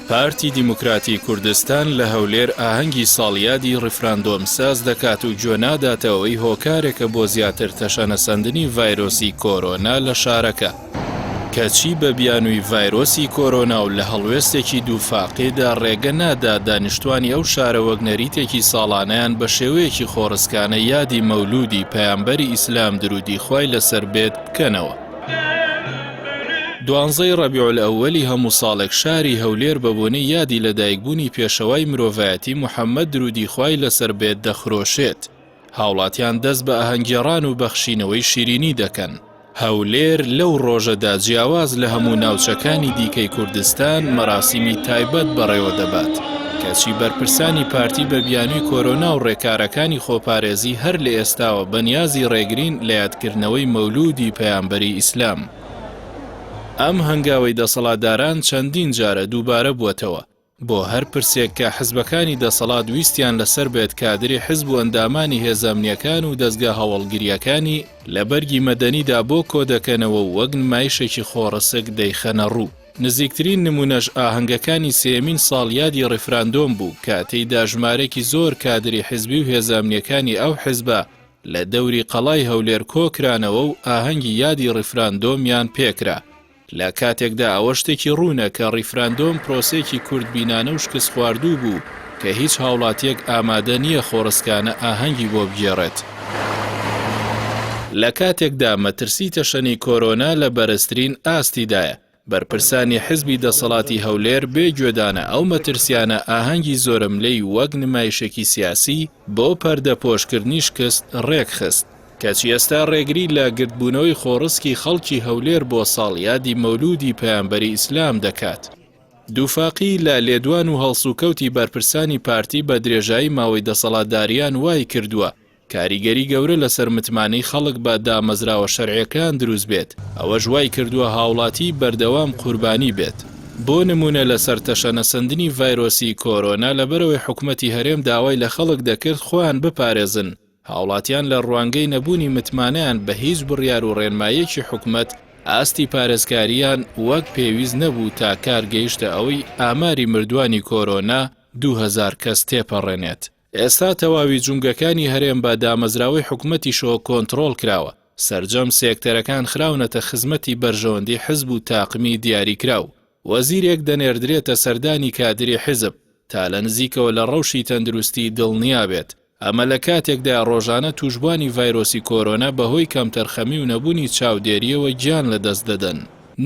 پارتی دیموکراتی کوردستان لە هەولێر ئاهەنگی ساڵیادی ڕیفراندۆم ساز دەکات و گوێ ناداتەوەی هۆکارێکە بۆ زیاتر تەشەنەسەندنی ڤایرۆسی کۆرۆنا لە شارەکە. کەچی بە بیانووی ڤایرۆسی کۆرۆنا و لە هەڵوێستێکی دووفاقیدا ڕێگە نادا دانیشتوانی ئەو شارە وەک نەریتێکی ساڵانەیان بە شێوەیەکی خۆڕسکانە یادی مەولودی پەیامبەری ئیسلام درودی خوای لەسەر بێت بکەنەوە. 12 ڕەبیع الئەوەلی هەموو ساڵێک شاری هەولێر بەبوونەی یادی لەدایکبوونی پێشەوای مرۆڤایەتی موحەممەد درودی خوای لەسەر بێت دەخرۆشێت. هاوڵاتیان دەست بە ئاهەنگگێڕان و بەخشینەوەی شیرینی دەکەن. هەولێر لەو ڕۆژەدا جیاواز لە هەموو ناوچەکانی دیکەی کوردستان مەراسیمی تایبەت بەڕێوە دەبات. کەچی بەرپرسانی پارتی بە بیانووی کۆرۆنا و ڕێکارەکانی خۆپارێزی هەر لە ئێستاوە بەنیازی ڕێگرین لە یادکردنەوەی مەولودی پەیامبەری ئیسلام. ئەم هەنگاوەی دەسەڵاتداران چەندین جارە دووبارە بووەتەوە بۆ هەر پرسێک کە حزبەکانی دەسەڵات ویستیان لەسەر بێت کادری حزب و ئەندامانی هێزەمنیەکان و دەستگا هەوڵگریەکانی لە بەرگی مەدەنیدا بۆ کۆ دەکەنەوە و وەک نمایشێکی خۆڕەسک دەیخەنە ڕوو. نزیکترین نمونەش ئاهەنگەکانی سێمین ساڵیادی ڕیفراندۆم بوو کە تێیدا ژمارەی زۆر کادری حزبی و هێزەمنیەکانی ئەو حزبە لە دەوری قەڵای هەولێر کۆکرانەوە و ئاهەنگی یادی ڕیفراندۆمیان پێکرا. لە کاتێکدا ئەوە شتێکی ڕوونە کە ڕیفراندۆم پرۆسێکی کوردبینانە و شکست خواردوو بوو کە هیچ هاوڵاتیەک ئامادە نییە خۆڕسکانە ئاهەنگی بۆ بگێڕێت. لە کاتێکدا مەترسی تەشەنی کۆرۆنا لە بەرزترین ئاستیدایە، بەرپرسانی حزبی دەسەڵاتی هەولێر بێگوێدانە ئەو مەترسیانە ئاهەنگی زۆرملەی وەک نمایشێکی سیاسی بۆ پەردەپۆشکردنی شکست ڕێکخست. کەچی ئێستا ڕێگری لە گرتبوونەوەی خۆڕسکی خەڵکی هەولێر بۆ ساڵیادی مەولودی پەیامبەری ئیسلام دەکات. دووفاقی لە لێدوان و هەڵسوکەوتی بەرپرسانی پارتی بە درێژایی ماوەی دەسەڵاتداریان وای کردووە کاریگەری گەورە لەسەر متمانەی خەڵک بە دامەزراوە شەرعیەکان دروست بێت. ئەوەش وای کردووە هاوڵاتی بەردەوام قوربانی بێت. بۆ نمونە لەسەر تەشەنەسەندنی ڤایرۆسی کۆرۆنا لەبەرەوەی حکومەتی هەرێم داوای لە خەڵک دەکرد خۆیان بپارێزن. هاوڵاتیان لە ڕوانگەی نەبوونی متمانەیان بە هیچ بڕیار و ڕێنمایەکی حکومەت ئاستی پارێزکاریان وەک پێویست نەبوو تا کار گەیشتە ئەوەی ئاماری مردوانی کۆرۆنا 2000 کەس تێپەڕێنێت. ئێستا تەواوی جونگەکانی هەرێم بە دامەزراوەی حکومەتیشەوە کۆنتڕۆڵ کراوە. سەرجەم سێکتەرەکان خراونەتە خزمەتی بەرژەوەندی حزب و تاقمی دیاریکراو. وەزیرێک دەنێردرێتە سەردانی کادری حزب تا لە نزیکەوە لە ڕەوشی تەندروستی دڵنیا بێت. ئەمە لە کاتێکدا ڕۆژانە توشبوانی ڤایرۆسی کۆرۆنا بەهۆی کەمتەرخەمی و نەبوونی چاودێریەوە گیان لەدەست دەدەن.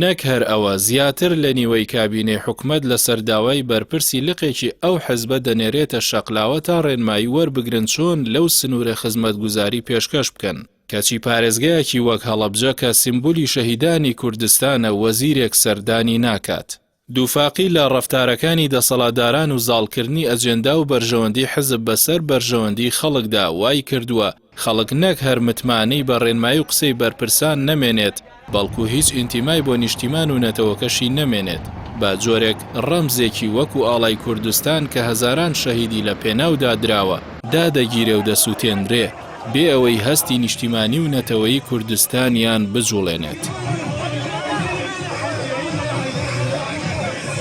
نەک هەر ئەوە زیاتر لە نیوەی کابینەی حکومەت لە سەرداوای بەرپرسی لقێکی ئەو حزبە دەنێرێتە شەقلاوە تا ڕێنمایی وەربگرن چۆن لەو سنوورە خزمەتگوزاری پێشکەش بکەن. کەچی پارێزگایەکی وەک هەڵەبجە کە سیمبولی شەهیدانی کوردستانە وەزیرێک سەردانی ناکات. دووفاقی لە ڕەفتارەکانی دەسەڵاتداران و زاڵکردنی ئەجێندا و بەرژەوەندی حزب بەسەر بەرژەوەندی خەڵکدا وای کردووە خەڵک نەک هەر متمانەی بە ڕێنمایی و قسەی بەرپرسان نەمێنێت بەڵکو هیچ ئینتیمای بۆ نیشتیمان و نەتەوەکەشی نەمێنێت. با جۆرێک ڕەمزێکی وەکو ئاڵای کوردستان کە هەزاران شەهیدی لە پێناودا دراوە دادەگیرێ و دەسووتێنرێ بێ ئەوەی هەستی نیشتیمانی و نەتەوەیی کوردستانیان بجوڵێنێت.